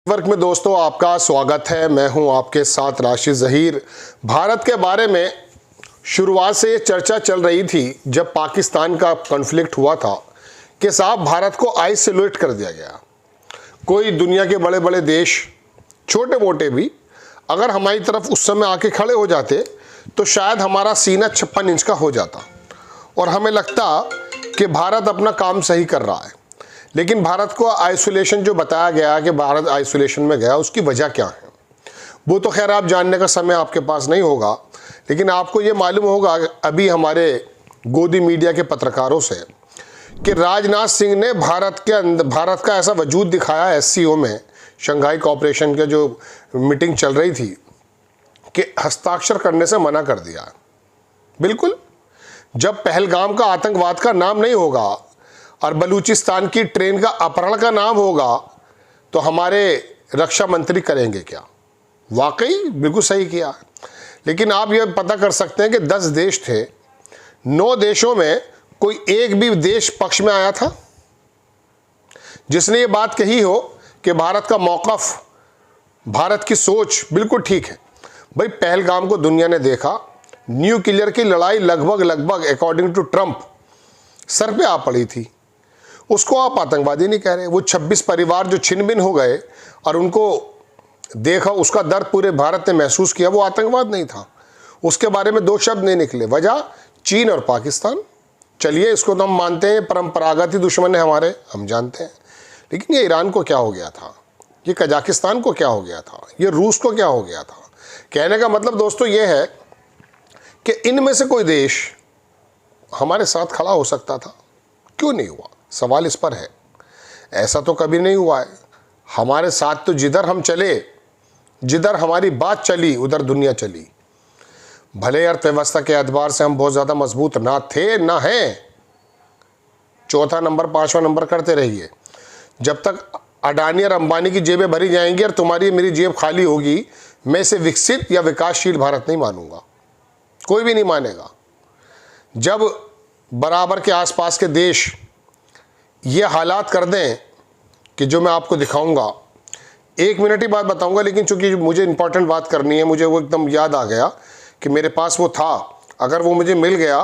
Work में दोस्तों आपका स्वागत है। मैं हूं आपके साथ राशिद ज़हीर। भारत के बारे में शुरुआत से ये चर्चा चल रही थी जब पाकिस्तान का कॉन्फ्लिक्ट हुआ था कि साहब भारत को आइसोलेट कर दिया गया। कोई दुनिया के बड़े बड़े देश छोटे मोटे भी अगर हमारी तरफ उस समय आके खड़े हो जाते तो शायद हमारा सीना 56 इंच का हो जाता और हमें लगता कि भारत अपना काम सही कर रहा है। लेकिन भारत को आइसोलेशन जो बताया गया कि भारत आइसोलेशन में गया, उसकी वजह क्या है वो तो खैर आप जानने का समय आपके पास नहीं होगा, लेकिन आपको ये मालूम होगा अभी हमारे गोदी मीडिया के पत्रकारों से कि राजनाथ सिंह ने भारत का ऐसा वजूद दिखाया एससीओ में, शंघाई कोऑपरेशन के जो मीटिंग चल रही थी, कि हस्ताक्षर करने से मना कर दिया। बिल्कुल, जब पहलगाम का आतंकवाद का नाम नहीं होगा और बलूचिस्तान की ट्रेन का अपहरण का नाम होगा तो हमारे रक्षा मंत्री करेंगे क्या? वाकई बिल्कुल सही किया। लेकिन आप ये पता कर सकते हैं कि 10 देश थे, 9 देशों में कोई एक भी देश पक्ष में आया था जिसने ये बात कही हो कि भारत का मौक़िफ़, भारत की सोच बिल्कुल ठीक है। भाई पहलगाम को दुनिया ने देखा, न्यूक्लियर की लड़ाई लगभग अकॉर्डिंग टू ट्रंप सर पे आ पड़ी थी। उसको आप आतंकवादी नहीं कह रहे। वो 26 परिवार जो छिन-भिन हो गए और उनको देखा, उसका दर्द पूरे भारत ने महसूस किया, वो आतंकवाद नहीं था। उसके बारे में 2 शब्द नहीं निकले। वजह चीन और पाकिस्तान। चलिए इसको तो हम मानते हैं परंपरागत ही दुश्मन है हमारे, हम जानते हैं। लेकिन ये ईरान को क्या हो गया था, ये कजाकिस्तान को क्या हो गया था, ये रूस को क्या हो गया था? कहने का मतलब दोस्तों ये है कि इनमें से कोई देश हमारे साथ खड़ा हो सकता था, क्यों नहीं हुआ? सवाल इस पर है। ऐसा तो कभी नहीं हुआ है। हमारे साथ तो जिधर हम चले, जिधर हमारी बात चली, उधर दुनिया चली। भले अर्थव्यवस्था के एतबार से हम बहुत ज़्यादा मजबूत ना थे ना हैं, 4था नंबर 5वां नंबर करते रहिए। जब तक अडानी और अंबानी की जेबें भरी जाएंगी और तुम्हारी मेरी जेब खाली होगी, मैं इसे विकसित या विकासशील भारत नहीं मानूंगा, कोई भी नहीं मानेगा। जब बराबर के आसपास के देश ये हालात कर दें कि जो मैं आपको दिखाऊंगा, 1 मिनट ही बात बताऊंगा, लेकिन चूंकि मुझे इंपॉर्टेंट बात करनी है, मुझे वो एकदम याद आ गया कि मेरे पास वो था, अगर वो मुझे मिल गया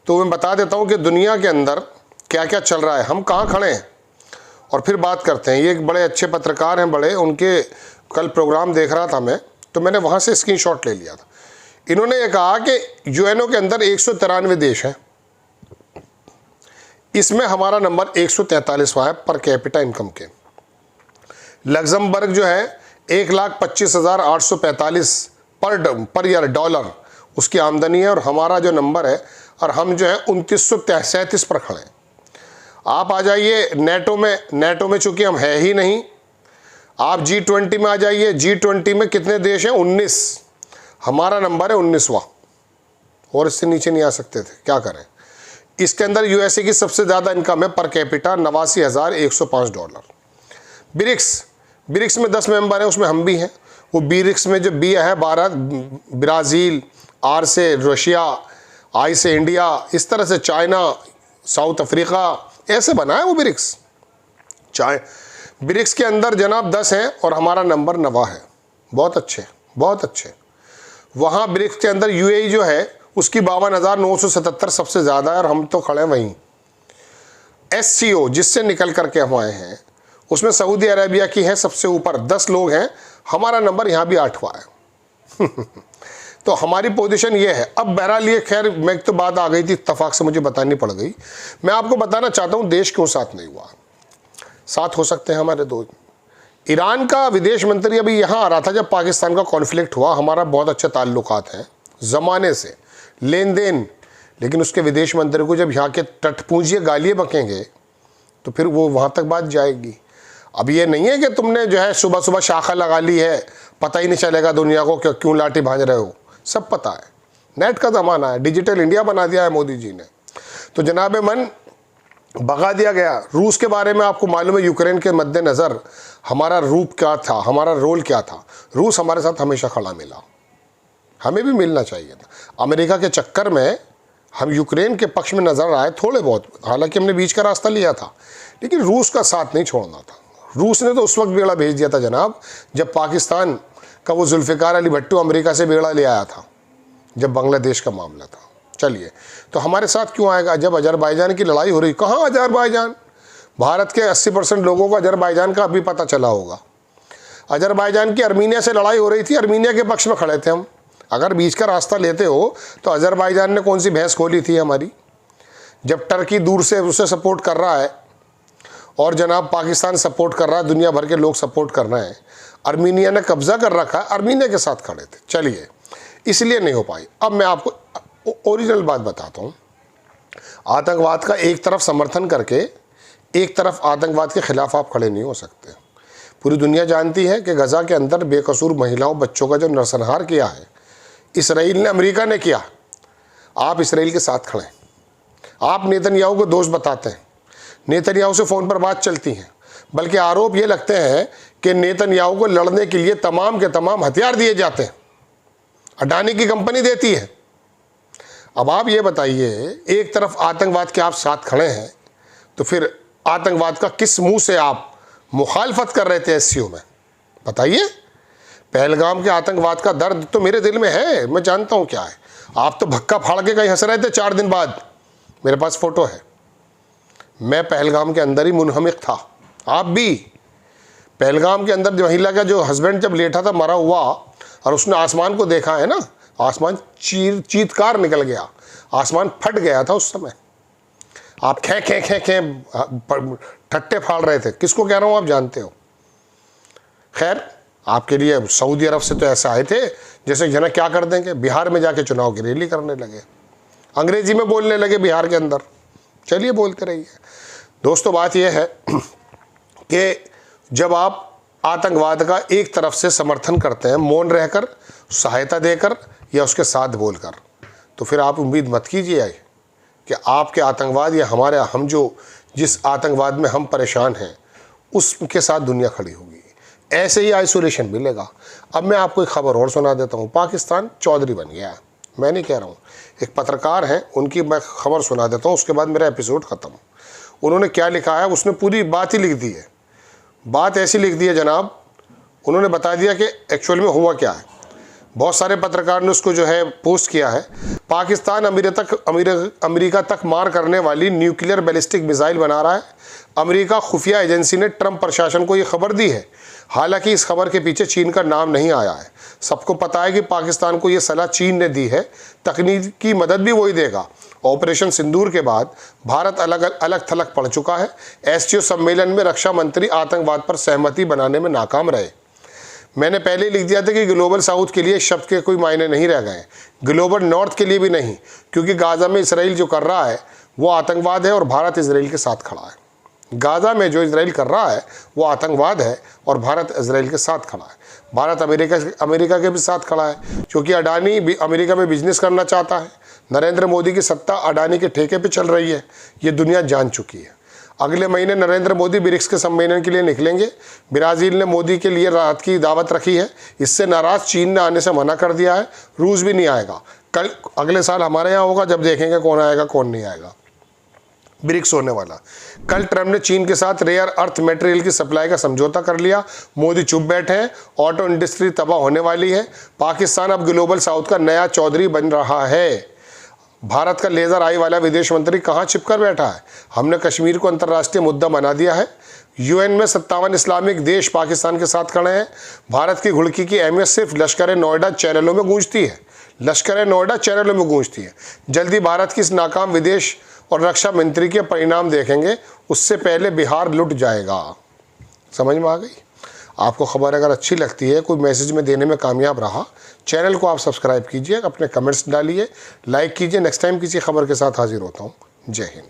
तो मैं बता देता हूँ कि दुनिया के अंदर क्या क्या चल रहा है, हम कहाँ खड़े हैं, और फिर बात करते हैं। ये एक बड़े अच्छे पत्रकार हैं, बड़े, उनके कल प्रोग्राम देख रहा था मैं, तो मैंने वहाँ से स्क्रीनशॉट ले लिया था। इन्होंने ये कहा कि यूएनओ के अंदर 193 देश हैं, इसमें हमारा नंबर 143वां है पर कैपिटा इनकम के। लग्जमबर्ग जो है 1,25,845 पर ईयर डॉलर उसकी आमदनी है, और हमारा जो नंबर है, और हम जो है 2937 पर खड़े हैं। आप आ जाइए नेटो में चूंकि हम है ही नहीं। आप G20 में आ जाइए, G20 में कितने देश हैं? 19। हमारा नंबर है 19वां, और इससे नीचे नहीं आ सकते थे, क्या करें। इसके अंदर यूएसए की सबसे ज़्यादा इनकम है पर कैपिटा, 89,105 डॉलर। ब्रिक्स में 10 मेंबर हैं, उसमें हम भी हैं। वो ब्रिक्स में जो बी है, भारत, ब्राज़ील, आर से रशिया, आई से इंडिया, इस तरह से चाइना, साउथ अफ्रीका, ऐसे बना है वो ब्रिक्स। ब्रिक्स के अंदर जनाब 10 हैं और हमारा नंबर 9 है। बहुत अच्छे, बहुत अच्छे। वहाँ ब्रिक्स के अंदर यूएई जो है उसकी 52,977 सबसे ज़्यादा है, और हम तो खड़े वहीं। एससीओ जिससे निकल करके हम आए हैं, उसमें सऊदी अरेबिया की है सबसे ऊपर, 10 लोग हैं, हमारा नंबर यहाँ भी 8वां है। तो हमारी पोजीशन ये है। अब बहरहाल ये खैर मैं तो बात आ गई थी, इत्तफाक से मुझे बतानी पड़ गई। मैं आपको बताना चाहता हूँ देश क्यों साथ नहीं हुआ। साथ हो सकते हैं हमारे दो। ईरान का विदेश मंत्री अभी यहाँ आ रहा था जब पाकिस्तान का कॉन्फ्लिक्ट हुआ। हमारा बहुत अच्छे ताल्लुकात हैं ज़माने से, लेन देन, लेकिन उसके विदेश मंत्री को जब यहाँ के टटपूंजिए गालियाँ बकेंगे तो फिर वो वहाँ तक बात जाएगी। अब ये नहीं है कि तुमने जो है सुबह सुबह शाखा लगा ली है, पता ही नहीं चलेगा दुनिया को क्यों लाठी भांज रहे हो, सब पता है। नेट का ज़माना है, डिजिटल इंडिया बना दिया है मोदी जी ने। तो जनाब मन भगा दिया गया। रूस के बारे में आपको मालूम है, यूक्रेन के मद्देनज़र हमारा रूप क्या था, हमारा रोल क्या था। रूस हमारे साथ हमेशा खड़ा मिला, हमें भी मिलना चाहिए था। अमेरिका के चक्कर में हम यूक्रेन के पक्ष में नज़र आए थोड़े बहुत, हालांकि हमने बीच का रास्ता लिया था, लेकिन रूस का साथ नहीं छोड़ना था। रूस ने तो उस वक्त बेड़ा भेज दिया था जनाब जब पाकिस्तान का वो जुल्फ़िकार अली भट्टो अमेरिका से बेड़ा ले आया था, जब बांग्लादेश का मामला था। चलिए, तो हमारे साथ क्यों आएगा जब अजरबैजान की लड़ाई हो रही? कहाँ अजरबैजान? भारत के 80% लोगों को अजरबैजान का अभी पता चला होगा। अजरबैजान की अर्मीनिया से लड़ाई हो रही थी, अर्मीनिया के पक्ष में खड़े थे हम। अगर बीच का रास्ता लेते हो तो अजरबैजान ने कौन सी भैंस खोली थी हमारी? जब टर्की दूर से उसे सपोर्ट कर रहा है और जनाब पाकिस्तान सपोर्ट कर रहा है, दुनिया भर के लोग सपोर्ट कर रहे हैं, अर्मीनिया ने कब्जा कर रखा है, अर्मीनिया के साथ खड़े थे। चलिए, इसलिए नहीं हो पाई। अब मैं आपको ओरिजिनल बात बताता हूँ। आतंकवाद का एक तरफ समर्थन करके एक तरफ आतंकवाद के खिलाफ आप खड़े नहीं हो सकते। पूरी दुनिया जानती है कि गज़ा के अंदर बेकसूर महिलाओं बच्चों का जो नरसंहार किया है इसराइल ने, अमेरिका ने किया। आप इसराइल के साथ खड़े हैं। आप नेतन्याहू को दोस्त बताते हैं, नेतन्याहू से फ़ोन पर बात चलती है, बल्कि आरोप ये लगते हैं कि नेतन्याहू को लड़ने के लिए तमाम के तमाम हथियार दिए जाते हैं, अडानी की कंपनी देती है। अब आप ये बताइए, एक तरफ आतंकवाद के आप साथ खड़े हैं तो फिर आतंकवाद का किस मुंह से आप मुखालफत कर रहे थे एससीओ में? बताइए। पहलगाम के आतंकवाद का दर्द तो मेरे दिल में है, मैं जानता हूँ क्या है। आप तो भक्का फाड़ के कहीं हंस रहे थे 4 दिन बाद, मेरे पास फ़ोटो है। मैं पहलगाम के अंदर ही मुनहमिक था, आप भी। पहलगाम के अंदर महिला का जो हस्बैंड जब लेटा था मरा हुआ और उसने आसमान को देखा है ना, आसमान चीत्कार निकल गया, आसमान फट गया था उस समय। आप खे खे खे खे ठट्टे फाड़ रहे थे। किसको कह रहा हूँ आप जानते हो। खैर, आपके लिए सऊदी अरब से तो ऐसा आए थे जैसे जना क्या कर देंगे, बिहार में जाके चुनाव की रैली करने लगे, अंग्रेजी में बोलने लगे बिहार के अंदर। चलिए, बोलते रहिए। दोस्तों, बात यह है कि जब आप आतंकवाद का एक तरफ से समर्थन करते हैं, मौन रहकर, सहायता देकर या उसके साथ बोलकर, तो फिर आप उम्मीद मत कीजिए कि आपके आतंकवाद या हम जो जिस आतंकवाद में हम परेशान हैं उसके साथ दुनिया खड़ी होगी। ऐसे ही आइसोलेशन मिलेगा। अब मैं आपको एक खबर और सुना देता हूँ। पाकिस्तान चौधरी बन गया है, मैं नहीं कह रहा हूँ, एक पत्रकार हैं, उनकी मैं खबर सुना देता हूँ, उसके बाद मेरा एपिसोड ख़त्म। उन्होंने क्या लिखा है, उसने पूरी बात ही लिख दी है। बात ऐसी लिख दी है जनाब, उन्होंने बता दिया कि एक्चुअल में हुआ क्या है। बहुत सारे पत्रकार ने उसको जो है पोस्ट किया है। पाकिस्तान अमेरिका तक मार करने वाली न्यूक्लियर बैलिस्टिक मिसाइल बना रहा है। अमेरिका खुफिया एजेंसी ने ट्रंप प्रशासन को ये खबर दी है। हालांकि इस खबर के पीछे चीन का नाम नहीं आया है। सबको पता है कि पाकिस्तान को ये सलाह चीन ने दी है, तकनीकी मदद भी वही देगा। ऑपरेशन सिंदूर के बाद भारत अलग थलग पड़ चुका है। एससीओ सम्मेलन में रक्षा मंत्री आतंकवाद पर सहमति बनाने में नाकाम रहे। मैंने पहले ही लिख दिया था कि ग्लोबल साउथ के लिए शब्द के कोई मायने नहीं रह गए, ग्लोबल नॉर्थ के लिए भी नहीं, क्योंकि गाज़ा में इसराइल जो कर रहा है वो आतंकवाद है और भारत इसराइल के साथ खड़ा है। गाज़ा में जो इसराइल कर रहा है वो आतंकवाद है और भारत इसराइल के साथ खड़ा है। भारत अमेरिका के भी साथ खड़ा है, क्योंकि अडानी भी अमेरिका में बिजनेस करना चाहता है। नरेंद्र मोदी की सत्ता अडानी के ठेके पे चल रही है, ये दुनिया जान चुकी है। अगले महीने नरेंद्र मोदी ब्रिक्स के सम्मेलन के लिए निकलेंगे। ब्राज़ील ने मोदी के लिए रात की दावत रखी है। इससे नाराज़ चीन ने आने से मना कर दिया है। रूस भी नहीं आएगा। कल अगले साल हमारे यहाँ होगा, जब देखेंगे कौन आएगा कौन नहीं आएगा। ब्रिक्स होने वाला। कल ट्रंप ने चीन के साथ रेयर अर्थ मटेरियल की सप्लाई का समझौता कर लिया। मोदी चुप बैठे हैं। ऑटो इंडस्ट्री तबाह होने वाली है। पाकिस्तान अब ग्लोबल साउथ का नया चौधरी बन रहा है। भारत का लेज़र आई वाला विदेश मंत्री कहाँ छिपकर बैठा है। हमने कश्मीर को अंतर्राष्ट्रीय मुद्दा बना दिया है। यूएन में 57 इस्लामिक देश पाकिस्तान के साथ खड़े हैं। भारत की घुड़की की अहमियत सिर्फ लश्कर नोएडा चैनलों में गूंजती है। लश्कर नोएडा चैनलों में गूंजती है। जल्दी भारत की इस नाकाम विदेश और रक्षा मंत्री के परिणाम देखेंगे। उससे पहले बिहार लुट जाएगा। समझ में आ गई? आपको खबर अगर अच्छी लगती है, कोई मैसेज में देने में कामयाब रहा, चैनल को आप सब्सक्राइब कीजिए, अपने कमेंट्स डालिए, लाइक कीजिए। नेक्स्ट टाइम किसी खबर के साथ हाजिर होता हूँ। जय हिंद।